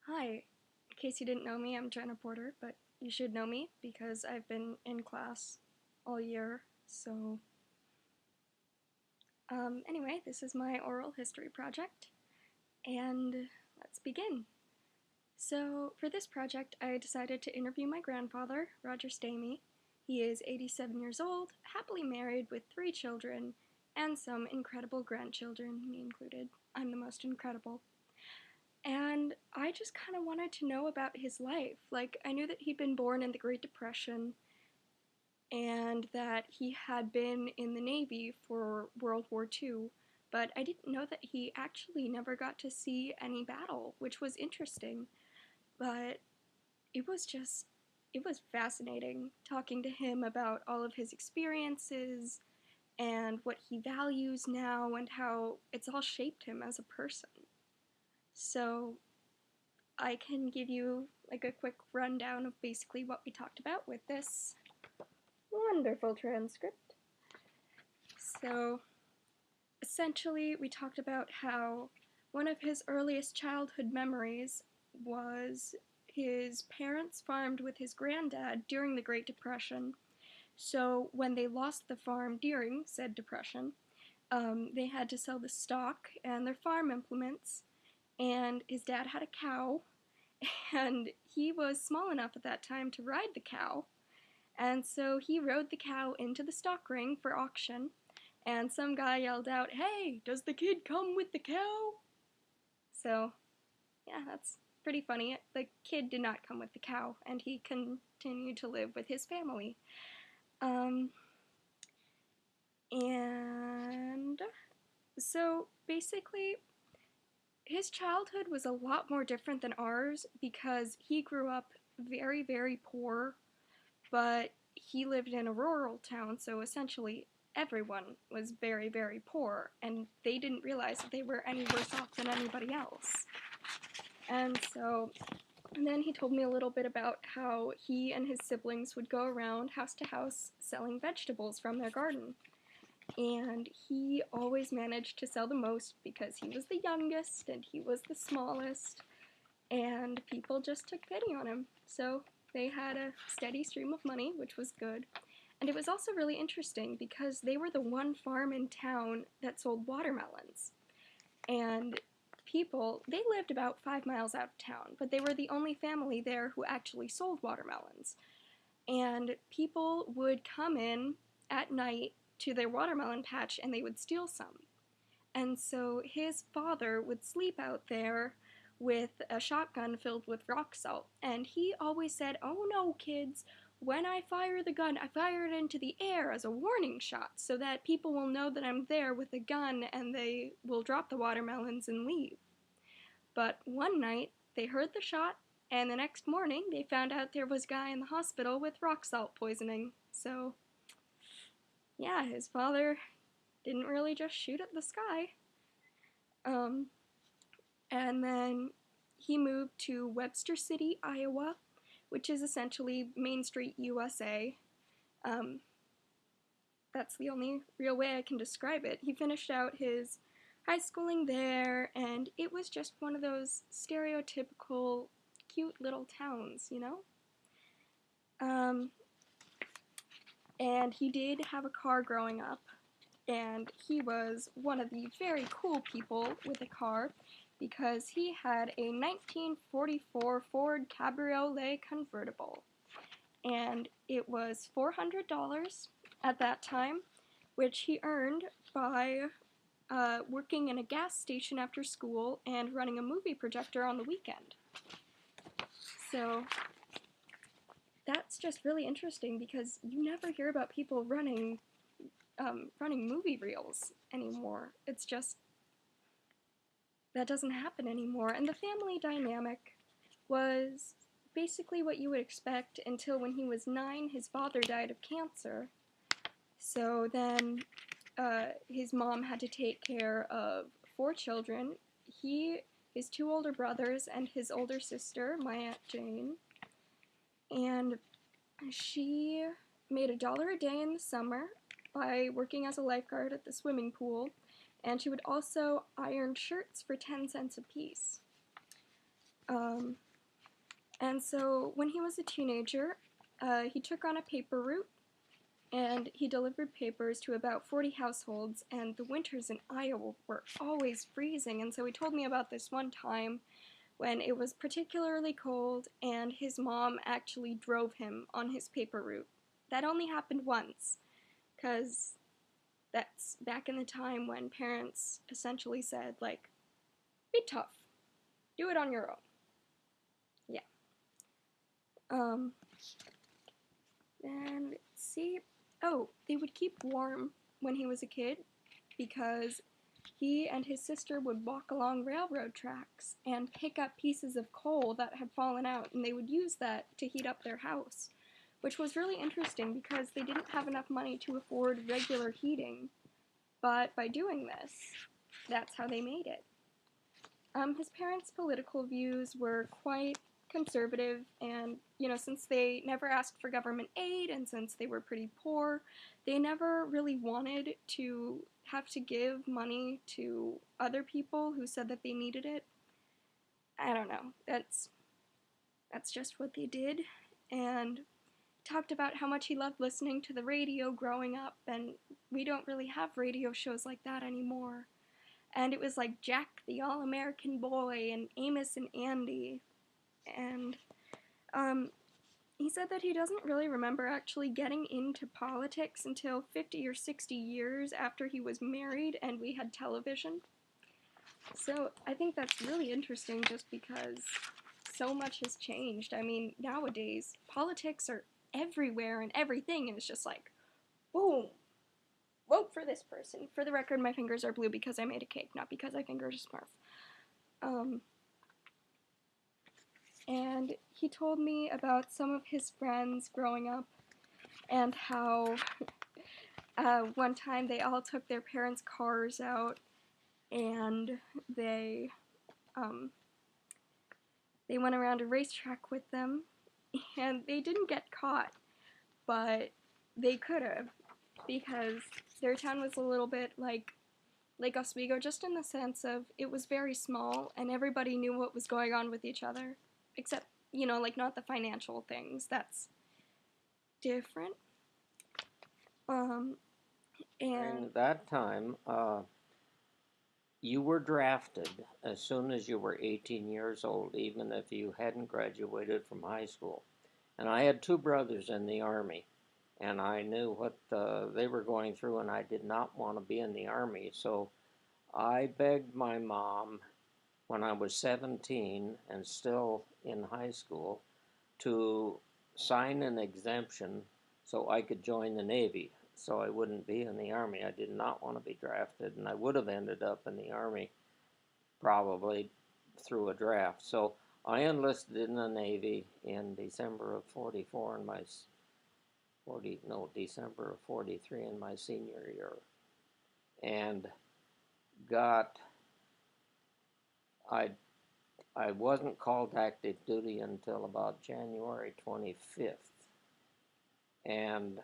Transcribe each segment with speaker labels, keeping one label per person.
Speaker 1: Hi, in case you didn't know me, I'm Jenna Porter, but you should know me because I've been in class all year. Anyway, this is my oral history project, and let's begin. So, for this project, I decided to interview my grandfather, Roger Stamey. He is 87 years old, happily married with 3 children, and some incredible grandchildren, me included. I'm the most incredible. And I just kind of wanted to know about his life. Like, I knew that he'd been born in the Great Depression and that he had been in the Navy for World War II, but I didn't know that he actually never got to see any battle, which was interesting. But it was just, it was fascinating talking to him about all of his experiences and what he values now and how it's all shaped him as a person. So, I can give you like a quick rundown of basically what we talked about with this wonderful transcript. So, essentially, we talked about how one of his earliest childhood memories was his parents farmed with his granddad during the Great Depression. So, when they lost the farm during said depression, they had to sell the stock and their farm implements, and his dad had a cow and he was small enough at that time to ride the cow. And so he rode the cow into the stock ring for auction, and some guy yelled out, "Hey, does the kid come with the cow?" So, yeah, that's pretty funny. The kid did not come with the cow, and he continued to live with his family. Um, and so basically, his childhood was a lot more different than ours because he grew up very, very poor, but he lived in a rural town, so essentially everyone was very, very poor, and they didn't realize that they were any worse off than anybody else. And then he told me a little bit about how he and his siblings would go around house to house selling vegetables from their garden. And he always managed to sell the most because he was the youngest and he was the smallest, and people just took pity on him. So they had a steady stream of money, which was good. And it was also really interesting because they were the one farm in town that sold watermelons. And they lived about 5 miles out of town, but they were the only family there who actually sold watermelons. And people would come in at night to their watermelon patch and they would steal some. And so his father would sleep out there with a shotgun filled with rock salt. And he always said, "Oh no, kids, when I fire the gun, I fire it into the air as a warning shot so that people will know that I'm there with a gun and they will drop the watermelons and leave." But one night, they heard the shot, and the next morning, they found out there was a guy in the hospital with rock salt poisoning. So, yeah, his father didn't really just shoot at the sky. Um, and then he moved to Webster City, Iowa, which is essentially Main Street, USA. Um, that's the only real way I can describe it. He finished out his high schooling there, and it was just one of those stereotypical cute little towns, you know? Um, and he did have a car growing up, and he was one of the very cool people with a car because he had a 1944 Ford Cabriolet convertible, and it was $400 at that time, which he earned by working in a gas station after school and running a movie projector on the weekend. So that's just really interesting because you never hear about people running movie reels anymore. It's just that doesn't happen anymore. And the family dynamic was basically what you would expect until when he was 9, his father died of cancer. So then his mom had to take care of 4 children. His 2 older brothers, and his older sister, my Aunt Jane. And she made $1 a day in the summer by working as a lifeguard at the swimming pool, and she would also iron shirts for 10 cents a piece. Um, and so when he was a teenager, he took on a paper route and he delivered papers to about 40 households, and the winters in Iowa were always freezing. And so he told me about this one time when it was particularly cold and his mom actually drove him on his paper route. That only happened once, because that's back in the time when parents essentially said, like, be tough, do it on your own. Yeah. Um, and let's see. Oh, they would keep warm when he was a kid because he and his sister would walk along railroad tracks and pick up pieces of coal that had fallen out, and they would use that to heat up their house, which was really interesting because they didn't have enough money to afford regular heating. But by doing this, that's how they made it. His parents' political views were quite conservative, and since they never asked for government aid and since they were pretty poor, they never really wanted to have to give money to other people who said that they needed it. I don't know. That's just what they did, and talked about how much he loved listening to the radio growing up, and we don't really have radio shows like that anymore. And it was like Jack the All-American Boy and Amos and Andy. And he said that he doesn't really remember actually getting into politics until 50 or 60 years after he was married and we had television. So I think that's really interesting just because so much has changed. I mean, nowadays, politics are everywhere and everything, and it's just like, boom, vote for this person. For the record, my fingers are blue because I made a cake, not because I fingered a Smurf. And he told me about some of his friends growing up and how one time they all took their parents' cars out and they went around a racetrack with them, and they didn't get caught, but they could have, because their town was a little bit like Lake Oswego, just in the sense of it was very small and everybody knew what was going on with each other, except, like not the financial things. That's different. And
Speaker 2: During that time, you were drafted as soon as you were 18 years old, even if you hadn't graduated from high school. And I had two brothers in the Army, and I knew what they were going through, and I did not want to be in the Army. So I begged my mom when I was 17 and still in high school to sign an exemption so I could join the Navy, so I wouldn't be in the Army. I did not want to be drafted, and I would have ended up in the Army probably through a draft. So I enlisted in the Navy in December of 44 in my December of 43 in my senior year, and got I I wasn't called active duty until about January 25th. And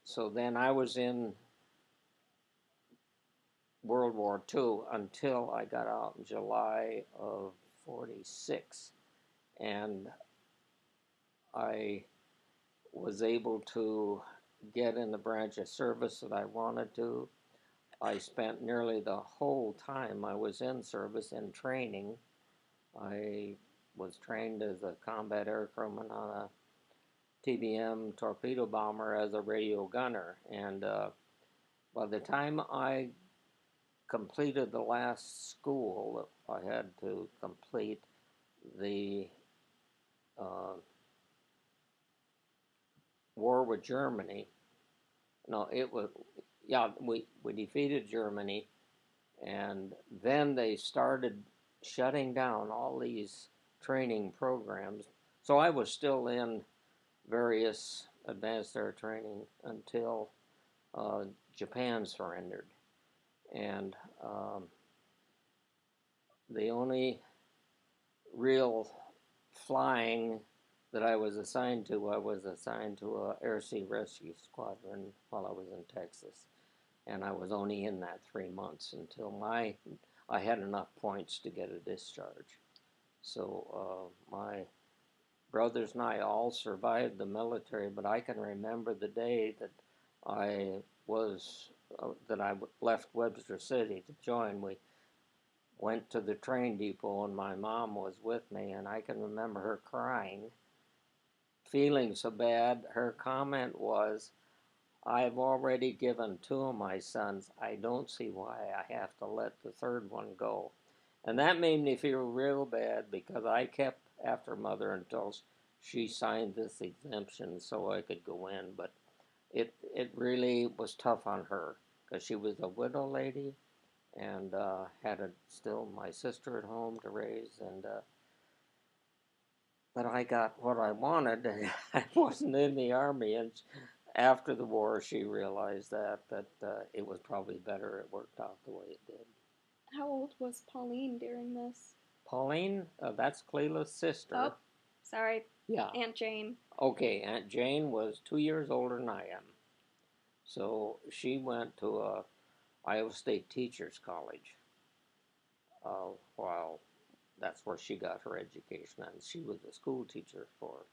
Speaker 2: so then I was in World War II until I got out in July of 46. And I was able to get in the branch of service that I wanted to. I spent nearly the whole time I was in service in training. I was trained as a combat air crewman on a TBM torpedo bomber as a radio gunner. And by the time I completed the last school I had to complete, the uh, war with Germany. No, it was, yeah, we defeated Germany, and then they started shutting down all these training programs. So I was still in various advanced air training until Japan surrendered. And the only real flying that I was assigned to a Air Sea Rescue Squadron while I was in Texas. And I was only in that 3 months until I had enough points to get a discharge. So my brothers and I all survived the military, but I can remember the day that I was left Webster City to join. We went to the train depot, and my mom was with me, and I can remember her crying, feeling so bad. Her comment was, "I've already given two of my sons. I don't see why I have to let the third one go." And that made me feel real bad because I kept after mother until she signed this exemption so I could go in. But it really was tough on her because she was a widow lady and had still my sister at home to raise. And but I got what I wanted. I wasn't in the army, and after the war, she realized that it was probably better it worked out the way it did.
Speaker 1: How old was Pauline during this?
Speaker 2: Pauline, that's Cleila's sister.
Speaker 1: Oh, sorry,
Speaker 2: Yeah.
Speaker 1: Aunt Jane.
Speaker 2: Okay, Aunt Jane was 2 years older than I am, so she went to Iowa State Teachers College. While that's where she got her education, and she was a school teacher for